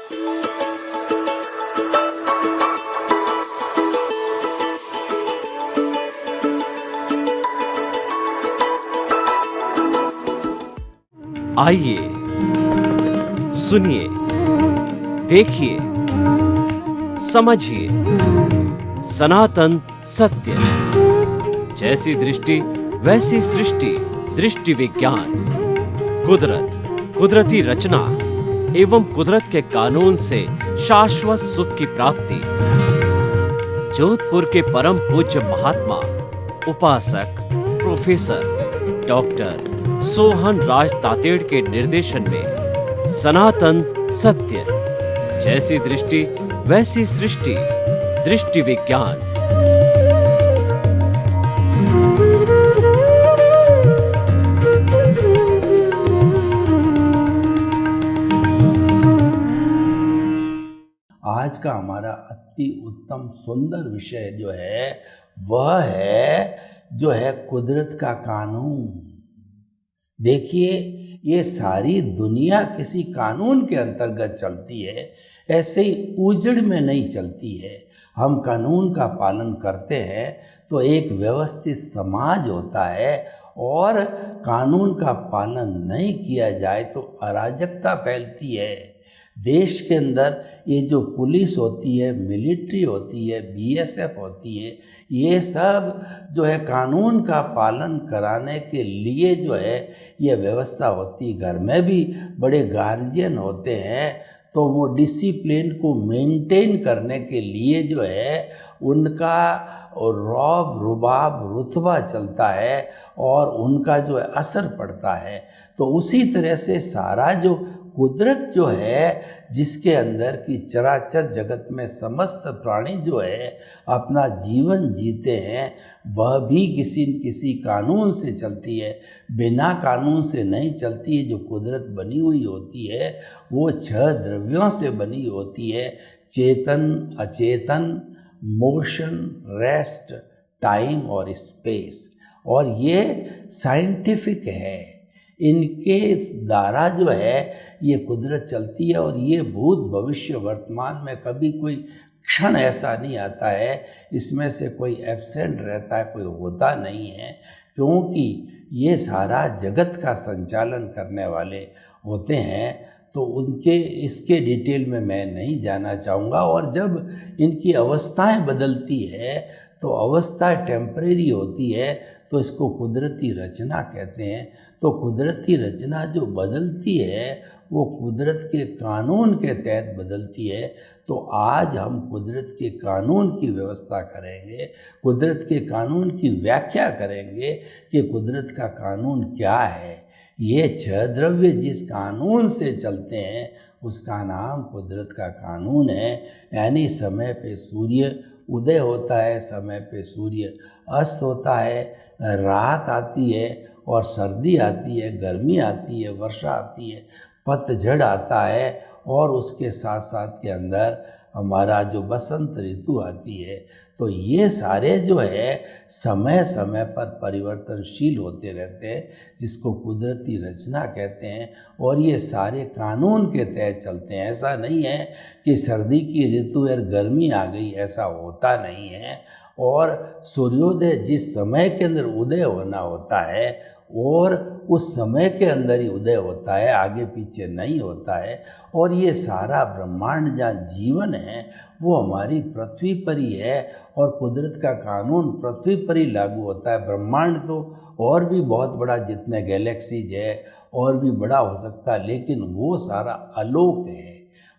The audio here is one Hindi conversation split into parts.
आइए, सुनिए, देखिए, समझिए सनातन सत्य। जैसी दृष्टि वैसी सृष्टि, दृष्टि विज्ञान। कुदरत, कुदरती रचना एवं कुदरत के कानून से शाश्वत सुख की प्राप्ति। जोधपुर के परम पूज्य महात्मा उपासक प्रोफेसर डॉक्टर सोहन राज तातेड़ के निर्देशन में सनातन सत्य। जैसी दृष्टि वैसी सृष्टि, दृष्टि विज्ञान। आज का हमारा अति उत्तम सुंदर विषय जो है वह है कुदरत का कानून। देखिए, ये सारी दुनिया किसी कानून के अंतर्गत चलती है, ऐसे ही उजड़ में नहीं चलती है। हम कानून का पालन करते हैं तो एक व्यवस्थित समाज होता है, और कानून का पालन नहीं किया जाए तो अराजकता फैलती है। देश के अंदर ये जो पुलिस होती है, मिलिट्री होती है, बीएसएफ होती है, ये सब जो है कानून का पालन कराने के लिए जो है ये व्यवस्था होती है। घर में भी बड़े गार्जियन होते हैं तो वो डिसिप्लिन को मेंटेन करने के लिए जो है उनका रौब रुबाब रुतबा चलता है और उनका जो है असर पड़ता है। तो उसी तरह से सारा जो कुदरत जो है, जिसके अंदर की चराचर जगत में समस्त प्राणी जो है अपना जीवन जीते हैं, वह भी किसी न किसी कानून से चलती है। बिना कानून से नहीं चलती है। जो कुदरत बनी हुई होती है वो 6 द्रव्यों से बनी होती है: चेतन, अचेतन, मोशन, रेस्ट, टाइम और स्पेस। और ये साइंटिफिक है। इनके द्वारा जो है ये कुदरत चलती है, और ये भूत भविष्य वर्तमान में कभी कोई क्षण ऐसा नहीं आता है इसमें से कोई एब्सेंट रहता है, कोई होता नहीं है, क्योंकि ये सारा जगत का संचालन करने वाले होते हैं। तो उनके इसके डिटेल में मैं नहीं जाना चाहूँगा। और जब इनकी अवस्थाएं बदलती है तो अवस्था टेम्परेरी होती है, तो इसको कुदरती रचना कहते हैं। तो कुदरती रचना जो बदलती है वो कुदरत के कानून के तहत बदलती है। तो आज हम कुदरत के कानून की व्यवस्था करेंगे, कुदरत के कानून की व्याख्या करेंगे कि कुदरत का कानून क्या है। ये 6 द्रव्य जिस कानून से चलते हैं उसका नाम कुदरत का कानून है। यानी समय पे सूर्य उदय होता है, समय पे सूर्य अस्त होता है, रात आती है और सर्दी आती है, गर्मी आती है, वर्षा आती है, पतझड़ आता है, और उसके साथ साथ के अंदर हमारा जो बसंत ऋतु आती है। तो ये सारे जो है समय समय पर परिवर्तनशील होते रहते हैं, जिसको कुदरती रचना कहते हैं। और ये सारे कानून के तहत चलते हैं। ऐसा नहीं है कि सर्दी की ऋतु और गर्मी आ गई, ऐसा होता नहीं है। और सूर्योदय जिस समय के अंदर उदय होना होता है और उस समय के अंदर ही उदय होता है, आगे पीछे नहीं होता है। और ये सारा ब्रह्मांड जहाँ जीवन है वो हमारी पृथ्वी पर ही है, और कुदरत का कानून पृथ्वी पर ही लागू होता है। ब्रह्मांड तो और भी बहुत बड़ा, जितने गैलेक्सीज है और भी बड़ा हो सकता है, लेकिन वो सारा अलोक है।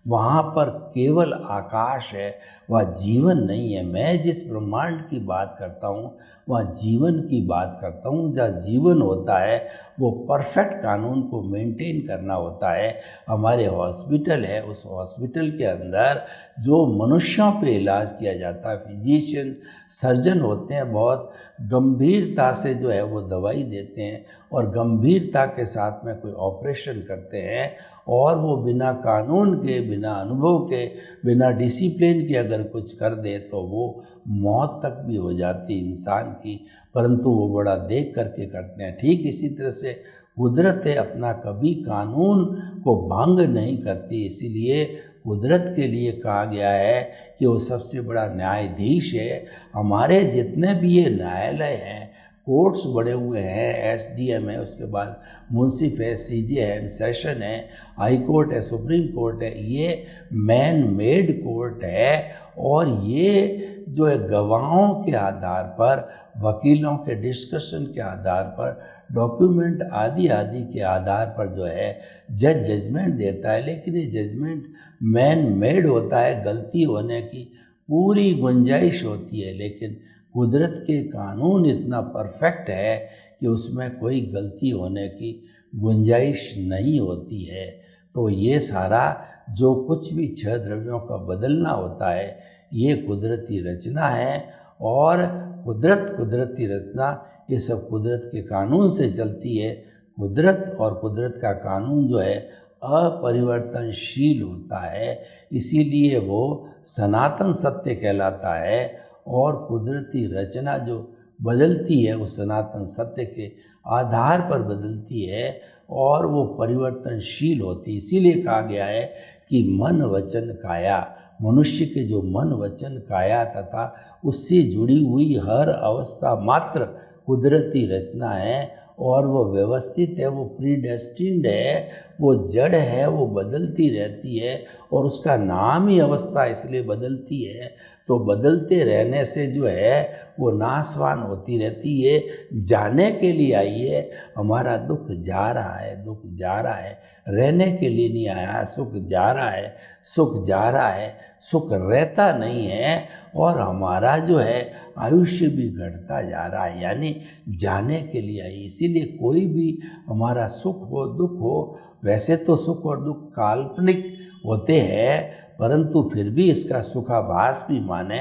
वहाँ पर केवल आकाश है, वह जीवन नहीं है। मैं जिस ब्रह्मांड की बात करता हूँ वह जीवन की बात करता हूँ। जहाँ जीवन होता है वो परफेक्ट कानून को मेंटेन करना होता है। हमारे हॉस्पिटल है, उस हॉस्पिटल के अंदर जो मनुष्यों पे इलाज किया जाता है, फिजिशियन सर्जन होते हैं, बहुत गंभीरता से जो है वो दवाई देते हैं और गंभीरता के साथ में कोई ऑपरेशन करते हैं। और वो बिना कानून के, बिना अनुभव के, बिना डिसिप्लिन के अगर कुछ कर दे तो वो मौत तक भी हो जाती इंसान की, परंतु वो बड़ा देख करके करते हैं। ठीक इसी तरह से कुदरत अपना कभी कानून को भंग नहीं करती, इसीलिए कुदरत के लिए कहा गया है कि वो सबसे बड़ा न्यायाधीश है। हमारे जितने भी ये न्यायालय हैं, कोर्ट्स बड़े हुए हैं, एसडीएम है, उसके बाद मुंसिफ है, सीजेएम, सेशन है, हाई कोर्ट है, सुप्रीम कोर्ट है, ये मैन मेड कोर्ट है। और ये जो है गवाहों के आधार पर, वकीलों के डिस्कशन के आधार पर, डॉक्यूमेंट आदि आदि के आधार पर जो है जज जजमेंट देता है। लेकिन ये जजमेंट मैन मेड होता है, गलती होने की पूरी गुंजाइश होती है। लेकिन कुदरत के कानून इतना परफेक्ट है कि उसमें कोई गलती होने की गुंजाइश नहीं होती है। तो ये सारा जो कुछ भी छह द्रव्यों का बदलना होता है, ये कुदरती रचना है। और कुदरती रचना ये सब कुदरत के कानून से चलती है। कुदरत और कुदरत का कानून जो है अपरिवर्तनशील होता है, इसीलिए वो सनातन सत्य कहलाता है। और कुदरती रचना जो बदलती है वो सनातन सत्य के आधार पर बदलती है और वो परिवर्तनशील होती है। इसीलिए कहा गया है कि मन वचन काया, मनुष्य के जो मन वचन काया तथा उससे जुड़ी हुई हर अवस्था मात्र कुदरती रचना है। और वो व्यवस्थित है, वो प्रीडेस्टिन्ड है, वो जड़ है, वो बदलती रहती है और उसका नाम ही अवस्था इसलिए बदलती है। तो बदलते रहने से जो है वो नाशवान होती रहती है। जाने के लिए आई है, हमारा दुख जा रहा है, दुख जा रहा है, रहने के लिए नहीं आया, सुख जा रहा है, सुख जा रहा है, सुख रहता नहीं है। और हमारा जो है आयुष्य भी घटता जा रहा है, यानी जाने के लिए आई। इसीलिए कोई भी हमारा सुख हो दुख हो, वैसे तो सुख और दुख काल्पनिक होते हैं, परंतु फिर भी इसका सुखाभास भी माने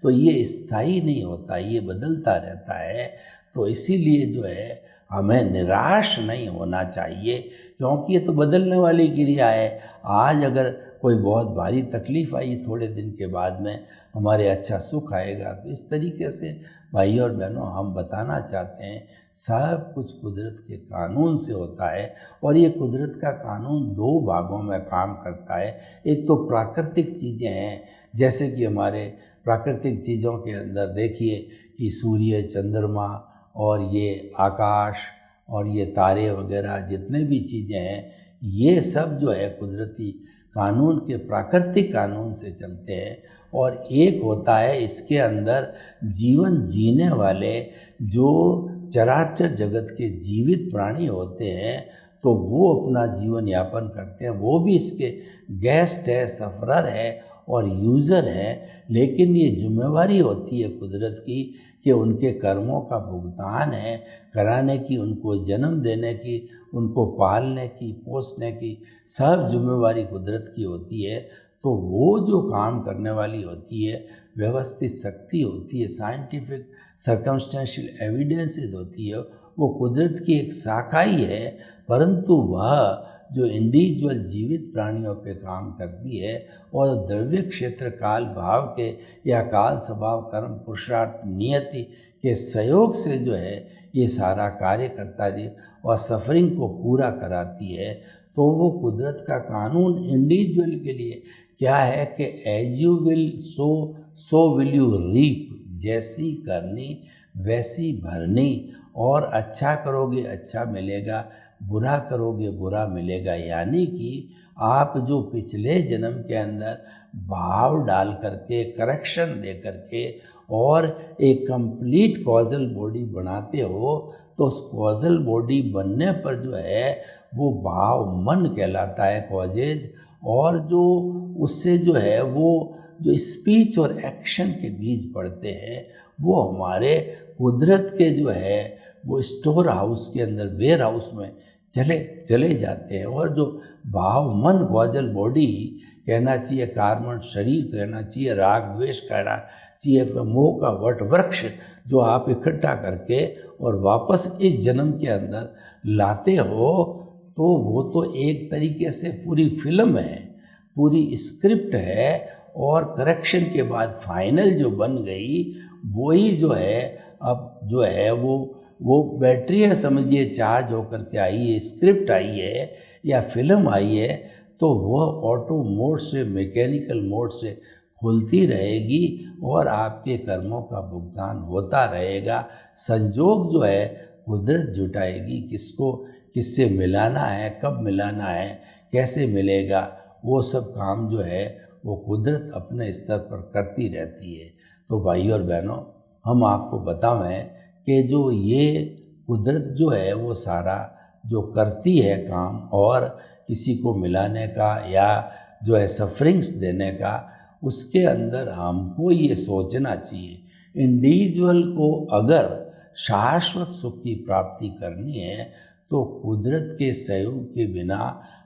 तो ये स्थायी नहीं होता, ये बदलता रहता है। तो इसीलिए जो है हमें निराश नहीं होना चाहिए, क्योंकि ये तो बदलने वाली क्रिया है। आज अगर कोई बहुत भारी तकलीफ आई, थोड़े दिन के बाद में हमारे अच्छा सुख आएगा। तो इस तरीके से भाई और बहनों हम बताना चाहते हैं सब कुछ कुदरत के कानून से होता है। और ये कुदरत का कानून दो भागों में काम करता है। एक तो प्राकृतिक चीज़ें हैं, जैसे कि हमारे प्राकृतिक चीज़ों के अंदर देखिए कि सूर्य, चंद्रमा और ये आकाश और ये तारे वगैरह जितने भी चीज़ें हैं, ये सब जो है कुदरती कानून के प्राकृतिक कानून से चलते हैं। और एक होता है इसके अंदर जीवन जीने वाले जो चराचर जगत के जीवित प्राणी होते हैं, तो वो अपना जीवन यापन करते हैं, वो भी इसके गेस्ट है, सफरर है और यूज़र है। लेकिन ये जिम्मेवारी होती है कुदरत की कि उनके कर्मों का भुगतान है कराने की, उनको जन्म देने की, उनको पालने की, पोसने की सब जिम्मेवारी कुदरत की होती है। तो वो जो काम करने वाली होती है, व्यवस्थित शक्ति होती है, साइंटिफिक सर्कमस्टेंशियल एविडेंसेस होती है, वो कुदरत की एक शाखा ही है। परंतु वह जो इंडिविजुअल जीवित प्राणियों पे काम करती है और द्रव्य क्षेत्र काल भाव के या काल स्वभाव कर्म पुरुषार्थ नियति के सहयोग से जो है ये सारा कार्य करता है और सफरिंग को पूरा कराती है। तो वो कुदरत का कानून इंडिविजुअल के लिए क्या है कि as you will sow will you reap, जैसी करनी वैसी भरनी। और अच्छा करोगे अच्छा मिलेगा, बुरा करोगे बुरा मिलेगा। यानी कि आप जो पिछले जन्म के अंदर भाव डाल करके, करेक्शन दे करके और एक कंप्लीट कॉजल बॉडी बनाते हो, तो उस कॉजल बॉडी बनने पर जो है वो भाव मन कहलाता है, कॉजेज। और जो उससे जो है वो जो स्पीच और एक्शन के बीज पड़ते हैं, वो हमारे कुदरत के जो है वो स्टोर हाउस के अंदर, वेयर हाउस में चले जाते हैं। और जो भाव मन कॉजल बॉडी कहना चाहिए, कार्बन शरीर कहना चाहिए, राग द्वेष कहना चाहिए, मोह का वट वृक्ष जो आप इकट्ठा करके और वापस इस जन्म के अंदर लाते हो, तो वो तो एक तरीके से पूरी फिल्म है, पूरी स्क्रिप्ट है। और करेक्शन के बाद फाइनल जो बन गई वही जो है अब जो है वो वो बैटरी है समझिए चार्ज होकर के आई है, स्क्रिप्ट आई है या फिल्म आई है, तो वह ऑटो मोड से मैकेनिकल मोड से खुलती रहेगी और आपके कर्मों का भुगतान होता रहेगा। संजोग जो है कुदरत जुटाएगी, किसको किससे मिलाना है, कब मिलाना है, कैसे मिलेगा, वो सब काम जो है वो कुदरत अपने स्तर पर करती रहती है। तो भाई और बहनों, हम आपको बतावें कि जो ये कुदरत जो है वो सारा जो करती है काम, और किसी को मिलाने का या जो है सफरिंग्स देने का, उसके अंदर हमको ये सोचना चाहिए इंडिविजुअल को अगर शाश्वत सुख की प्राप्ति करनी है तो कुदरत के सहयोग के बिना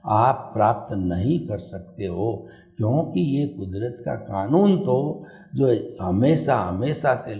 आप प्राप्त नहीं कर सकते हो, क्योंकि ये कुदरत का कानून तो जो हमेशा हमेशा से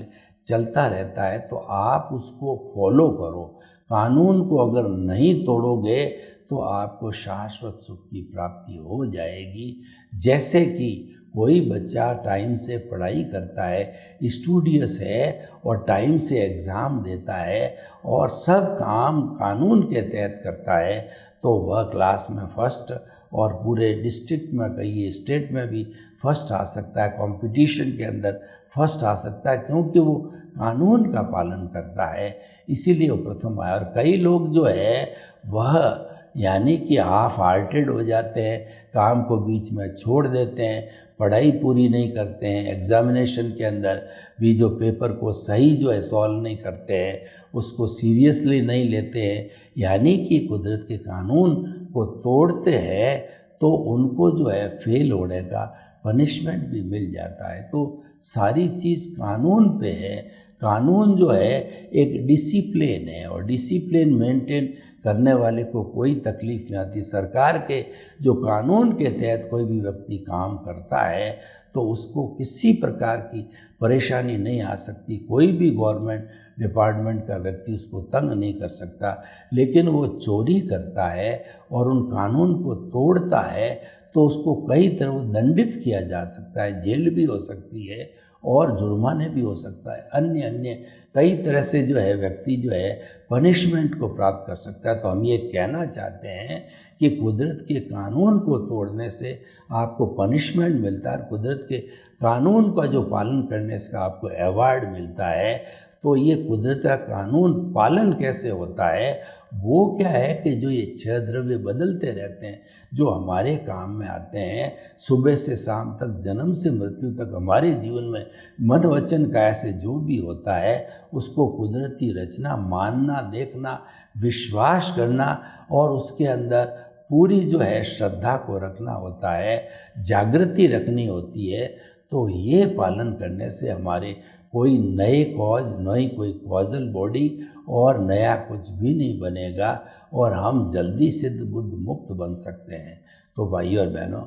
चलता रहता है, तो आप उसको फॉलो करो। कानून को अगर नहीं तोड़ोगे तो आपको शाश्वत सुख की प्राप्ति हो जाएगी। जैसे कि कोई बच्चा टाइम से पढ़ाई करता है, स्टूडियस है और टाइम से एग्ज़ाम देता है और सब काम कानून के तहत करता है, तो वह क्लास में फर्स्ट और पूरे डिस्ट्रिक्ट में कहिए स्टेट में भी फर्स्ट आ सकता है, कंपटीशन के अंदर फर्स्ट आ सकता है, क्योंकि वो कानून का पालन करता है, इसीलिए वो प्रथम आया। और कई लोग जो है वह यानी कि हाफ हार्टेड हो जाते हैं, काम को बीच में छोड़ देते हैं, पढ़ाई पूरी नहीं करते हैं, एग्जामिनेशन के अंदर भी जो पेपर को सही जो है सॉल्व नहीं करते हैं, उसको सीरियसली नहीं लेते हैं, यानी कि कुदरत के कानून को तोड़ते हैं, तो उनको जो है फेल होने का पनिशमेंट भी मिल जाता है। तो सारी चीज़ कानून पे है। कानून जो है एक डिसिप्लिन है और डिसिप्लिन मेंटेन करने वाले को कोई तकलीफ नहीं आती। सरकार के जो कानून के तहत कोई भी व्यक्ति काम करता है तो उसको किसी प्रकार की परेशानी नहीं आ सकती, कोई भी गवर्नमेंट डिपार्टमेंट का व्यक्ति उसको तंग नहीं कर सकता। लेकिन वो चोरी करता है और उन कानून को तोड़ता है तो उसको कई तरह दंडित किया जा सकता है, जेल भी हो सकती है और जुर्माने भी हो सकता है, अन्य अन्य कई तरह से जो है व्यक्ति जो है पनिशमेंट को प्राप्त कर सकता है। तो हम ये कहना चाहते हैं कि कुदरत के कानून को तोड़ने से आपको पनिशमेंट मिलता है, कुदरत के कानून का जो पालन करने से आपको अवार्ड मिलता है। तो ये कुदरत का कानून पालन कैसे होता है, वो क्या है कि जो ये 6 द्रव्य बदलते रहते हैं, जो हमारे काम में आते हैं, सुबह से शाम तक, जन्म से मृत्यु तक हमारे जीवन में मन वचन काया से जो भी होता है उसको कुदरती रचना मानना, देखना, विश्वास करना और उसके अंदर पूरी जो है श्रद्धा को रखना होता है, जागृति रखनी होती है। तो ये पालन करने से हमारे कोई नए कॉज, नई कोई कॉजल बॉडी और नया कुछ भी नहीं बनेगा और हम जल्दी सिद्ध बुद्ध मुक्त बन सकते हैं। तो भाई और बहनों,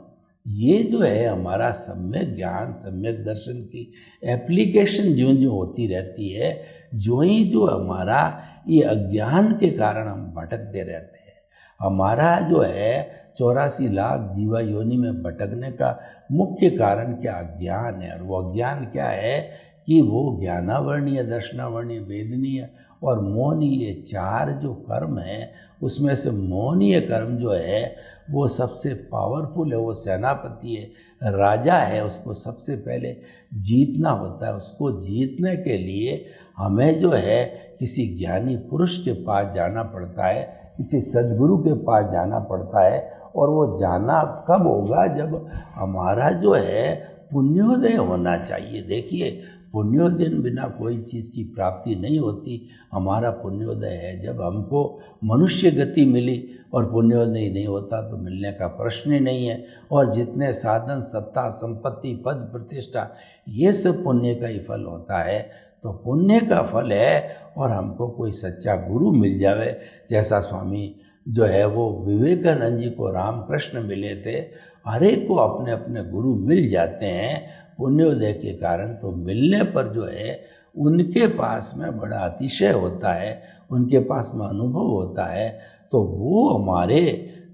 ये जो है हमारा सम्यक ज्ञान, सम्यक दर्शन की एप्लीकेशन जो जो होती रहती है, जो ही जो हमारा ये अज्ञान के कारण हम भटकते रहते हैं। हमारा जो है 84 लाख जीवा योनि में भटकने का मुख्य कारण क्या अज्ञान है। और वो अज्ञान क्या है कि वो ज्ञानावर्णीय, दर्शनावर्णीय, वेदनीय और मोहनीय, ये 4 जो कर्म हैं उसमें से मोहनीय कर्म जो है वो सबसे पावरफुल है, वो सेनापति है, राजा है, उसको सबसे पहले जीतना होता है। उसको जीतने के लिए हमें जो है किसी ज्ञानी पुरुष के पास जाना पड़ता है, किसी सद्गुरु के पास जाना पड़ता है। और वो जाना कब होगा, जब हमारा जो है पुण्योदय होना चाहिए। देखिए, पुण्योदय बिना कोई चीज़ की प्राप्ति नहीं होती। हमारा पुण्योदय है जब हमको मनुष्य गति मिली, और पुण्योदय नहीं होता तो मिलने का प्रश्न ही नहीं है। और जितने साधन, सत्ता, संपत्ति, पद, प्रतिष्ठा, ये सब पुण्य का ही फल होता है। तो पुण्य का फल है और हमको कोई सच्चा गुरु मिल जावे, जैसा स्वामी जो है वो विवेकानंद जी को रामकृष्ण मिले थे। हर एक को अपने अपने गुरु मिल जाते हैं पुण्योदय के कारण। तो मिलने पर जो है उनके पास में बड़ा अतिशय होता है, उनके पास में अनुभव होता है। तो वो हमारे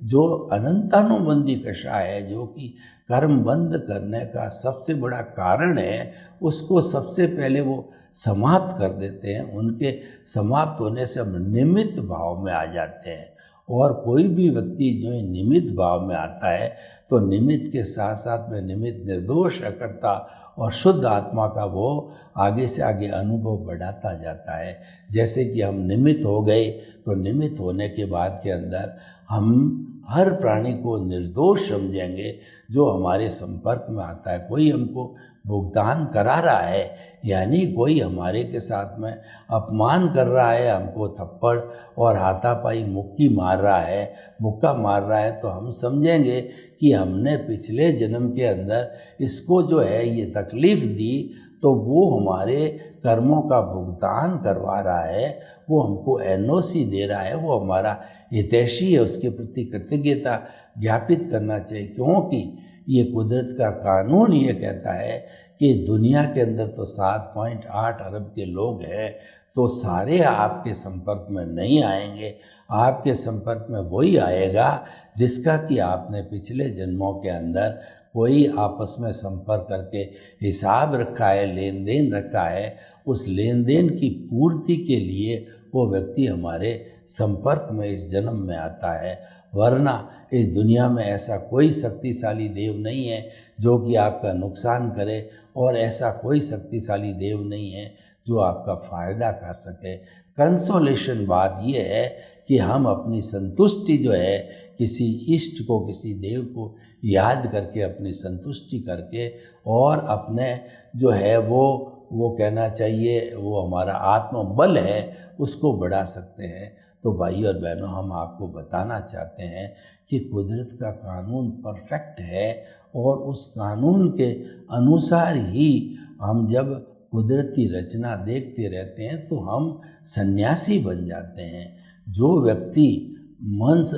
जो अनंतानुबंधी कषाय है, जो कि कर्म बंद करने का सबसे बड़ा कारण है, उसको सबसे पहले वो समाप्त कर देते हैं। उनके समाप्त होने से हम निमित्त भाव में आ जाते हैं। और कोई भी व्यक्ति जो है निमित्त भाव में आता है तो निमित्त के साथ साथ में निमित्त निर्दोष अकर्ता और शुद्ध आत्मा का वो आगे से आगे अनुभव बढ़ाता जाता है। जैसे कि हम निमित्त हो गए तो निमित्त होने के बाद के अंदर हम हर प्राणी को निर्दोष समझेंगे जो हमारे संपर्क में आता है। कोई हमको भुगतान करा रहा है, यानी कोई हमारे के साथ में अपमान कर रहा है, हमको थप्पड़ और हाथापाई मुक्की मार रहा है, मुक्का मार रहा है, तो हम समझेंगे कि हमने पिछले जन्म के अंदर इसको जो है ये तकलीफ़ दी, तो वो हमारे कर्मों का भुगतान करवा रहा है, वो हमको एनओसी दे रहा है, वो हमारा हितैषी है, उसके प्रति कृतज्ञता ज्ञापित करना चाहिए। क्योंकि ये कुदरत का कानून ये कहता है कि दुनिया के अंदर तो 7.8 अरब के लोग हैं, तो सारे आपके संपर्क में नहीं आएंगे। आपके संपर्क में वही आएगा जिसका कि आपने पिछले जन्मों के अंदर कोई आपस में संपर्क करके हिसाब रखा है, लेन देन रखा है। उस लेन देन की पूर्ति के लिए वो व्यक्ति हमारे संपर्क में इस जन्म में आता है। वरना इस दुनिया में ऐसा कोई शक्तिशाली देव नहीं है जो कि आपका नुकसान करे, और ऐसा कोई शक्तिशाली देव नहीं है जो आपका फ़ायदा कर सके। कंसोलेशन बात यह है कि हम अपनी संतुष्टि जो है किसी इष्ट को, किसी देव को याद करके, अपनी संतुष्टि करके, और अपने जो है वो कहना चाहिए वो हमारा आत्मबल है उसको बढ़ा सकते हैं। तो भाई और बहनों, हम आपको बताना चाहते हैं कि कुदरत का कानून परफेक्ट है, और उस कानून के अनुसार ही हम जब कुदरत की रचना देखते रहते हैं तो हम सन्यासी बन जाते हैं। जो व्यक्ति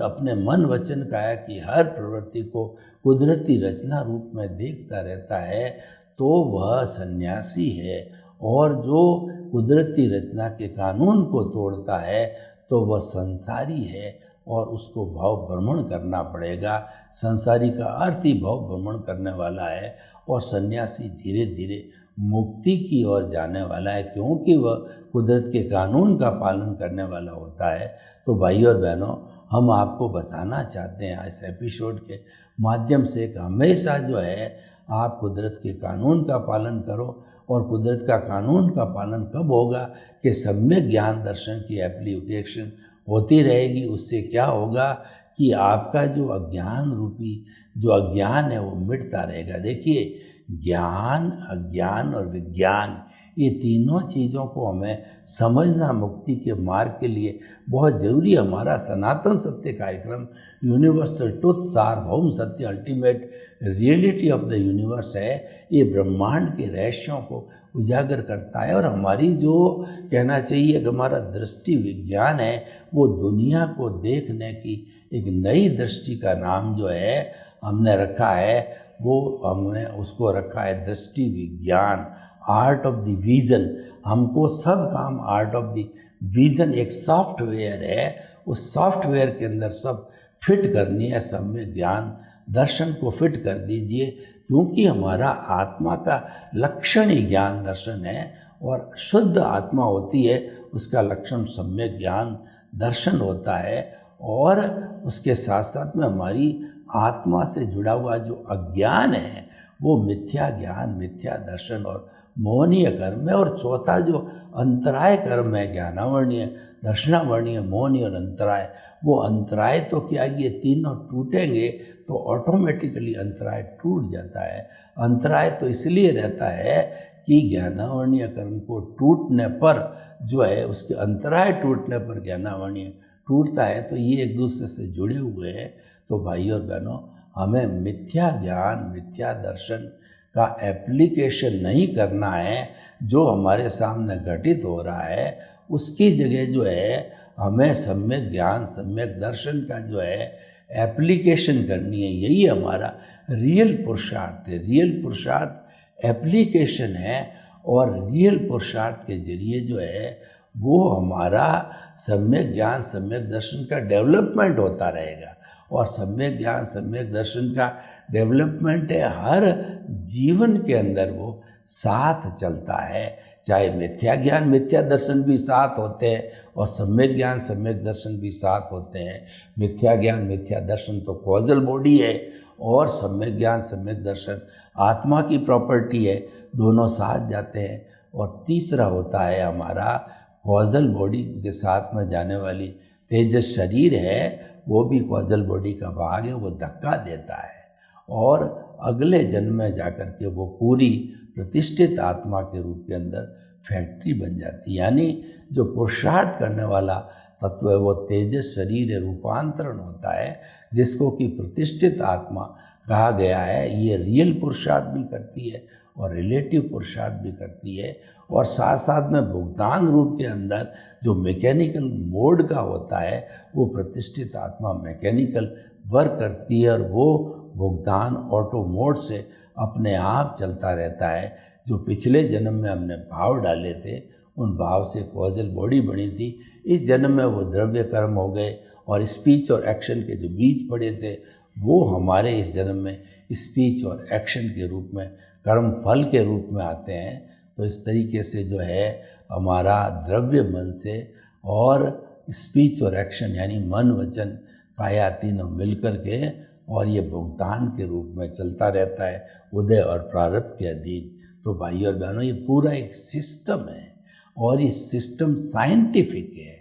अपने मन वचन काया की हर प्रवृत्ति को कुदरती रचना रूप में देखता रहता है तो वह सन्यासी है, और जो कुदरती रचना के कानून को तोड़ता है तो वह संसारी है, और उसको भाव भ्रमण करना पड़ेगा। संसारी का अर्थ ही भाव भ्रमण करने वाला है, और सन्यासी धीरे धीरे मुक्ति की ओर जाने वाला है, क्योंकि वह कुदरत के कानून का पालन करने वाला होता है। तो भाई और बहनों, हम आपको बताना चाहते हैं इस एपिसोड के माध्यम से कि हमेशा जो है आप कुदरत के कानून का पालन करो। और कुदरत का कानून का पालन कब होगा कि सम्यक ज्ञान दर्शन की एप्लीकेशन होती रहेगी। उससे क्या होगा कि आपका जो अज्ञान रूपी जो अज्ञान है वो मिटता रहेगा। देखिए, ज्ञान, अज्ञान और विज्ञान, ये तीनों चीज़ों को हमें समझना मुक्ति के मार्ग के लिए बहुत ज़रूरी है। हमारा सनातन सत्य कार्यक्रम यूनिवर्सल ट्रुथ, सार्वभौम सत्य, ultimate reality of the universe है। ये ब्रह्मांड के रहस्यों को उजागर करता है, और हमारी जो कहना चाहिए कि हमारा दृष्टि विज्ञान है, वो दुनिया को देखने की एक नई दृष्टि का नाम जो है हमने रखा है, वो हमने उसको रखा है दृष्टि विज्ञान, आर्ट ऑफ द विजन। हमको सब काम आर्ट ऑफ द विजन एक सॉफ्टवेयर है, उस सॉफ्टवेयर के अंदर सब फिट करनी है। सम्यक ज्ञान दर्शन को फिट कर दीजिए, क्योंकि हमारा आत्मा का लक्षण ही ज्ञान दर्शन है, और शुद्ध आत्मा होती है उसका लक्षण सम्यक ज्ञान दर्शन होता है। और उसके साथ साथ में हमारी आत्मा से जुड़ा हुआ जो अज्ञान है वो मिथ्या ज्ञान, मिथ्या दर्शन और मोहनीय कर्म है। और चौथा जो अंतराय कर्म है, ज्ञानावर्णीय, दर्शनावर्णीय, मोहनीय और अंतराय, वो अंतराय तो क्या, ये तीनों टूटेंगे तो ऑटोमेटिकली अंतराय टूट जाता है। अंतराय तो इसलिए रहता है कि ज्ञानावर्णीय कर्म को टूटने पर जो है, उसके अंतराय टूटने पर ज्ञानावर्णीय टूटता है। तो ये एक दूसरे से जुड़े हुए हैं। तो भाई और बहनों, हमें मिथ्या ज्ञान, मिथ्या दर्शन का एप्लीकेशन नहीं करना है। जो हमारे सामने घटित हो रहा है उसकी जगह जो है हमें सम्यक ज्ञान, सम्यक दर्शन का जो है एप्लीकेशन करनी है। यही हमारा रियल पुरुषार्थ है। रियल पुरुषार्थ एप्लीकेशन है, और रियल पुरुषार्थ के जरिए जो है वो हमारा सम्यक ज्ञान, सम्यक दर्शन का डेवलपमेंट होता रहेगा। और सम्यक ज्ञान, सम्यक दर्शन का डेवलपमेंट है हर जीवन के अंदर वो साथ चलता है। चाहे मिथ्या ज्ञान मिथ्या दर्शन भी साथ होते हैं और सम्यक ज्ञान सम्यक दर्शन भी साथ होते हैं। मिथ्या ज्ञान मिथ्या दर्शन तो कॉजल बॉडी है और सम्यक ज्ञान सम्यक दर्शन आत्मा की प्रॉपर्टी है, दोनों साथ जाते हैं। और तीसरा होता है हमारा कॉजल बॉडी के साथ में जाने वाली तेजस शरीर है, वो भी कॉजल बॉडी का भाग है, वो धक्का देता है और अगले जन्म में जाकर के वो पूरी प्रतिष्ठित आत्मा के रूप के अंदर फैक्ट्री बन जाती है। यानी जो पुरुषार्थ करने वाला तत्व है वो तेजस शरीर रूपांतरण होता है, जिसको कि प्रतिष्ठित आत्मा कहा गया है। ये रियल पुरुषार्थ भी करती है और रिलेटिव पुरुषार्थ भी करती है, और साथ साथ में भुगतान रूप के अंदर जो मैकेनिकल मोड का होता है वो प्रतिष्ठित आत्मा मैकेनिकल वर्क करती है और वो भुगतान ऑटो मोड से अपने आप चलता रहता है। जो पिछले जन्म में हमने भाव डाले थे उन भाव से कॉजल बॉडी बनी थी, इस जन्म में वो द्रव्य कर्म हो गए और स्पीच और एक्शन के जो बीज पड़े थे वो हमारे इस जन्म में स्पीच और एक्शन के रूप में कर्म फल के रूप में आते हैं। तो इस तरीके से जो है हमारा द्रव्य मन से और स्पीच और एक्शन यानी मन वचन काया तीनों मिलकर के और ये भुगतान के रूप में चलता रहता है उदय और प्रारब्ध के अधीन। तो भाई और बहनों ये पूरा एक सिस्टम है और ये सिस्टम साइंटिफिक है।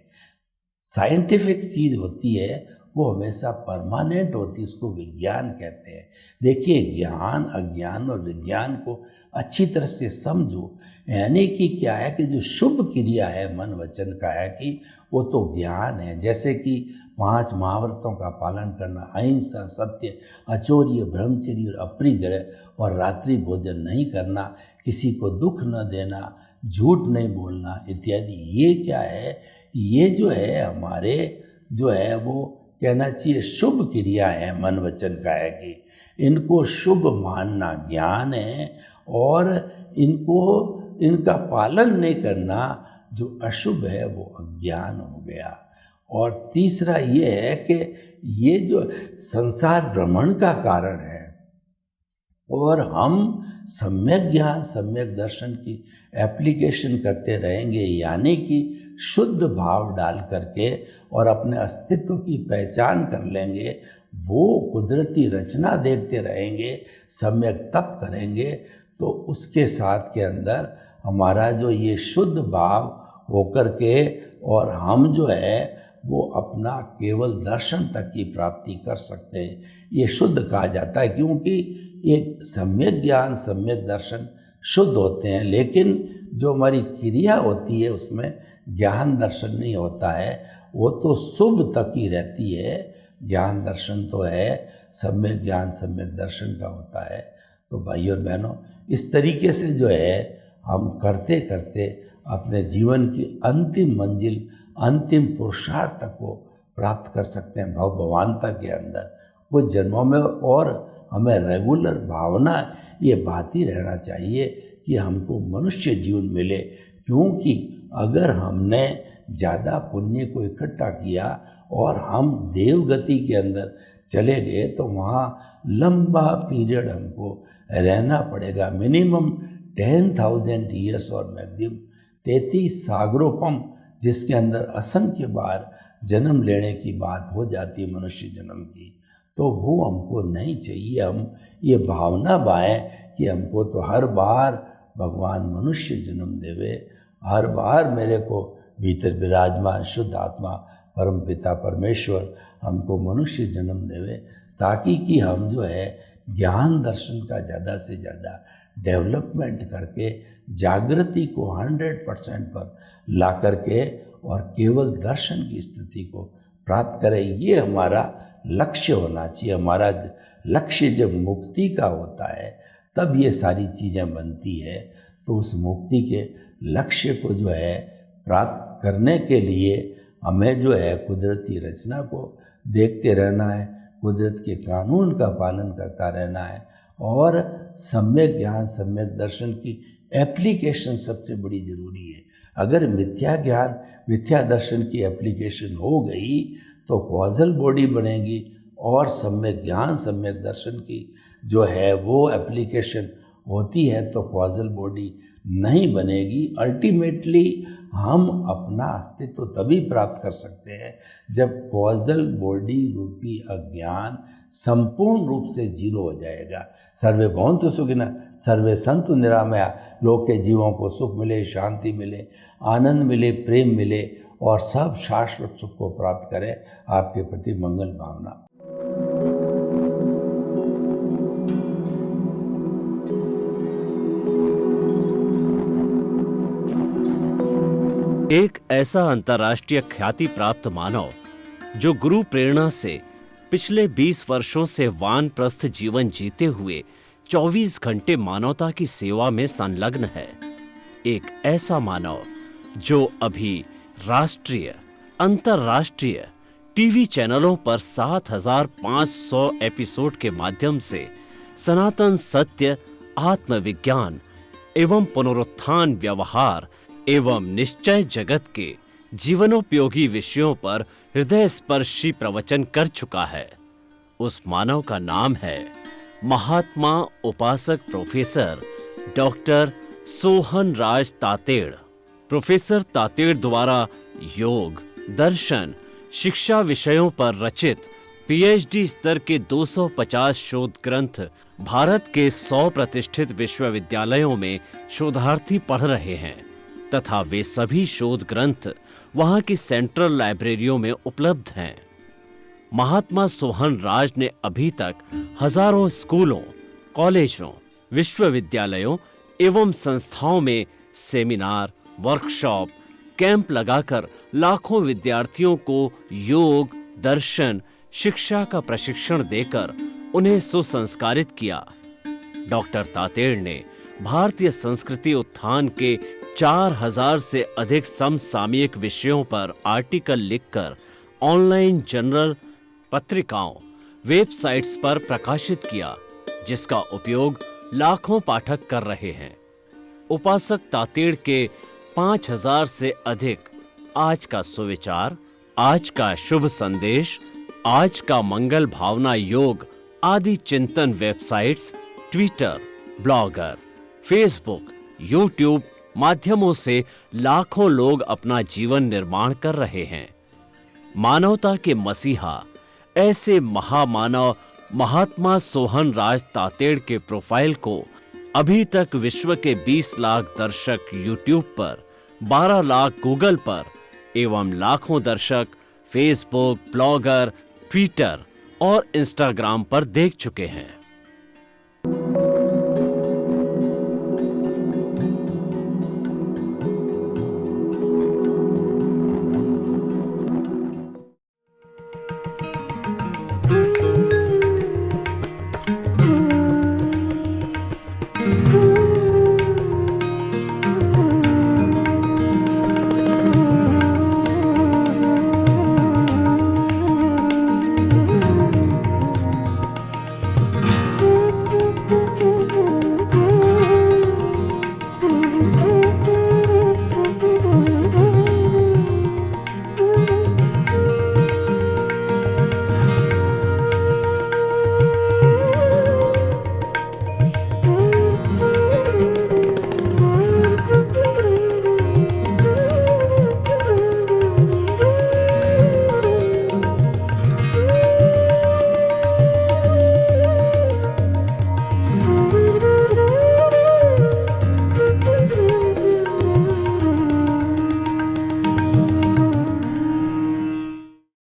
साइंटिफिक चीज़ होती है वो हमेशा परमानेंट होती है, उसको विज्ञान कहते हैं। देखिए ज्ञान अज्ञान और विज्ञान को अच्छी तरह से समझो। यानी कि क्या है कि जो शुभ क्रिया है मन वचन का है कि वो तो ज्ञान है, जैसे कि 5 महाव्रतों का पालन करना, अहिंसा, सत्य, अचौर्य, ब्रह्मचर्य और अपरिग्रह और रात्रि भोजन नहीं करना, किसी को दुख न देना, झूठ नहीं बोलना इत्यादि। ये क्या है, ये जो है हमारे जो है वो कहना चाहिए शुभ क्रिया है मन वचन का है कि इनको शुभ मानना ज्ञान है और इनका पालन नहीं करना जो अशुभ है वो अज्ञान हो गया। और तीसरा ये है कि ये जो संसार भ्रमण का कारण है और हम सम्यक ज्ञान सम्यक दर्शन की एप्लीकेशन करते रहेंगे, यानी कि शुद्ध भाव डाल करके और अपने अस्तित्व की पहचान कर लेंगे, वो कुदरती रचना देखते रहेंगे, सम्यक तप करेंगे, तो उसके साथ के अंदर हमारा जो ये शुद्ध भाव होकर के और हम जो है वो अपना केवल दर्शन तक की प्राप्ति कर सकते हैं। ये शुद्ध कहा जाता है क्योंकि एक सम्यक ज्ञान सम्यक दर्शन शुद्ध होते हैं, लेकिन जो हमारी क्रिया होती है उसमें ज्ञान दर्शन नहीं होता है, वो तो शुभ तक ही रहती है। ज्ञान दर्शन तो है सम्यक ज्ञान सम्यक दर्शन का होता है। तो भाइयों और बहनों इस तरीके से जो है हम करते करते अपने जीवन की अंतिम मंजिल अंतिम पुरुषार्थ तक को प्राप्त कर सकते हैं भगवानता के अंदर कुछ जन्मों में। और हमें रेगुलर भावना ये बाती रहना चाहिए कि हमको मनुष्य जीवन मिले, क्योंकि अगर हमने ज़्यादा पुण्य को इकट्ठा किया और हम देवगति के अंदर चले गए तो वहाँ लंबा पीरियड हमको रहना पड़ेगा, मिनिमम 10,000 ईयर्स और मैक्सिमम 33 सागरोपम, जिसके अंदर असंख्य बार जन्म लेने की बात हो जाती है मनुष्य जन्म की। तो वो हमको नहीं चाहिए। हम ये भावना बाएं कि हमको तो हर बार भगवान मनुष्य जन्म देवे, हर बार मेरे को भीतर विराजमान शुद्ध आत्मा परम पिता परमेश्वर हमको मनुष्य जन्म देवे, ताकि कि हम जो है ज्ञान दर्शन का ज़्यादा से ज़्यादा डेवलपमेंट करके जागृति को 100% पर ला करके और केवल दर्शन की स्थिति को प्राप्त करें। ये हमारा लक्ष्य होना चाहिए। हमारा लक्ष्य जब मुक्ति का होता है तब ये सारी चीज़ें बनती है। तो उस मुक्ति के लक्ष्य को जो है प्राप्त करने के लिए हमें जो है कुदरती रचना को देखते रहना है, कुदरत के कानून का पालन करता रहना है और सम्यक ज्ञान सम्यक दर्शन की एप्लीकेशन सबसे बड़ी ज़रूरी है। अगर मिथ्या ज्ञान मिथ्या दर्शन की एप्लीकेशन हो गई तो कॉजल बॉडी बनेगी और सम्यक ज्ञान सम्यक दर्शन की जो है वो एप्लीकेशन होती है तो कॉजल बॉडी नहीं बनेगी। अल्टीमेटली हम अपना अस्तित्व तभी प्राप्त कर सकते हैं जब कॉजल बॉडी रूपी अज्ञान संपूर्ण रूप से जीरो हो जाएगा। सर्वे भवन्तु सुखिनः, सर्वे सन्तु निरामया। लोग के जीवों को सुख मिले, शांति मिले, आनंद मिले, प्रेम मिले और सब शाश्वत सुख को प्राप्त करें। आपके प्रति मंगल भावना। एक ऐसा अंतर्राष्ट्रीय ख्याति प्राप्त मानव जो गुरु प्रेरणा से पिछले 20 वर्षों से वानप्रस्थ जीवन जीते हुए 24 घंटे मानवता की सेवा में संलग्न है। एक ऐसा मानव जो अभी राष्ट्रीय, अंतर्राष्ट्रीय टीवी चैनलों पर 7,500 एपिसोड के माध्यम से सनातन सत्य, आत्मविज्ञान एवं पुनरुत्थान, व्यवहार एवं निश्चय जगत के जीवनोपयोगी विषयों पर हृदय स्पर्शी प्रवचन कर चुका है। उस मानव का नाम है महात्मा उपासक प्रोफेसर डॉक्टर सोहन राज तातेड़। प्रोफेसर तातेड़ द्वारा योग, दर्शन, शिक्षा विषयों पर रचित पीएचडी स्तर के 250 शोध ग्रंथ भारत के 100 प्रतिष्ठित विश्वविद्यालयों में शोधार्थी पढ़ रहे हैं तथा वे सभी शोध ग्रंथ वहां की सेंट्रल लाइब्रेरियों में उपलब्ध हैं। महात्मा सोहन राज ने अभी तक हजारों स्कूलों, कॉलेजों, विश्वविद्यालयों एवं संस्थाओं में सेमिनार, वर्कशॉप, कैंप लगाकर लाखों विद्यार्थियों को योग, दर्शन, शिक्षा का प्रशिक्षण देकर उन्हें सुसंस्कारित किया। डॉक्टर तातेड़ ने भारतीय संस्कृति उत्थान के 4000 से अधिक समसामयिक विषयों पर आर्टिकल लिखकर ऑनलाइन जर्नल, पत्रिकाओं, वेबसाइट्स पर प्रकाशित किया, जिसका उपयोग लाखों पाठक कर रहे हैं। उपासक तातेड़ के 5000 से अधिक आज का सुविचार, आज का शुभ संदेश, आज का मंगल भावना योग आदि चिंतन websites, Twitter, blogger, Facebook, YouTube माध्यमों से लाखों लोग अपना जीवन निर्माण कर रहे हैं। मानवता के मसीहा ऐसे महामानव महात्मा सोहन राज तातेड़ के प्रोफाइल को अभी तक विश्व के 20 लाख दर्शक यूट्यूब पर, 12 लाख गूगल पर एवं लाखों दर्शक फेसबुक, ब्लॉगर, ट्विटर और इंस्टाग्राम पर देख चुके हैं।